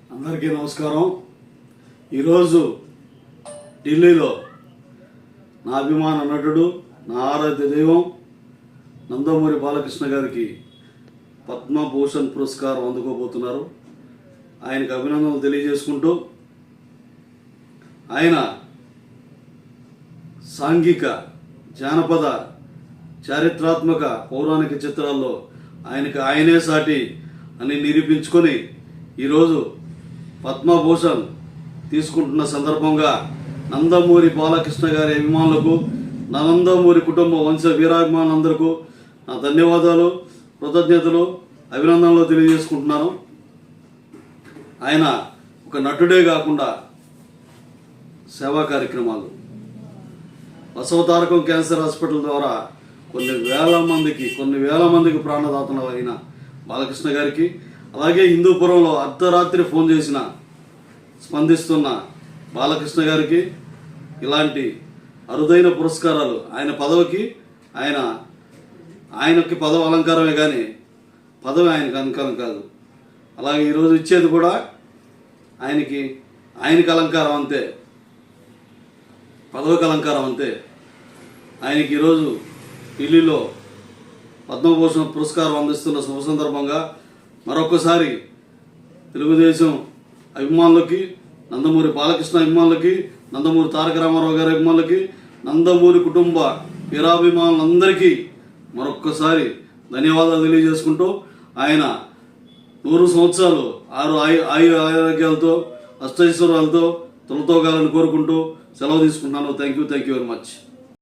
అందరికీ నమస్కారం. ఈరోజు ఢిల్లీలో నా అభిమాన నటుడు, నా ఆరాధ్య దైవం నందమూరి బాలకృష్ణ గారికి పద్మభూషణ్ పురస్కారం అందుకోబోతున్నారు. ఆయనకు అభినందనలు తెలియజేసుకుంటూ ఆయన సాంఘిక, జానపద, చారిత్రాత్మక, పౌరాణిక చిత్రాల్లో ఆయనే సాటి అని నిరూపించుకొని ఈరోజు పద్మభూషణ్ తీసుకుంటున్న సందర్భంగా నందమూరి బాలకృష్ణ గారి అభిమానులకు, నందమూరి కుటుంబ వంశ వీరాభిమానులందరికీ నా ధన్యవాదాలు, కృతజ్ఞతలు, అభినందనలు తెలియజేసుకుంటున్నాను. ఆయన ఒక నటుడే కాకుండా సేవా కార్యక్రమాలు, బసవతారకం క్యాన్సర్ హాస్పిటల్ ద్వారా కొన్ని వేల మందికి ప్రాణదాతలు అయిన బాలకృష్ణ గారికి, అలాగే హిందూపురంలో అర్ధరాత్రి ఫోన్ చేసిన స్పందిస్తున్న బాలకృష్ణ గారికి ఇలాంటి అరుదైన పురస్కారాలు ఆయన పదవికి, ఆయనకి పదవి అలంకారమే కానీ పదవి ఆయనకు అలంకారం కాదు. అలాగే ఈరోజు ఇచ్చేది కూడా ఆయనకి అలంకారం అంతే, పదవికి అలంకారం అంతే. ఆయనకి ఈరోజు ఢిల్లీలో పద్మభూషణ్ పురస్కారం అందిస్తున్న శుభ సందర్భంగా మరొకసారి తెలుగుదేశం అభిమానులకి, నందమూరి బాలకృష్ణ అభిమానులకి, నందమూరి తారక రామారావు గారి అభిమానులకి, నందమూరి కుటుంబ వీరాభిమానులందరికీ మరొక్కసారి ధన్యవాదాలు తెలియజేసుకుంటూ ఆయన 100 సంవత్సరాలు ఆరోగ్యాలతో, అష్టైశ్వర్యాలతో తొలతోగాలని కోరుకుంటూ సెలవు తీసుకుంటున్నాను. Thank you very much.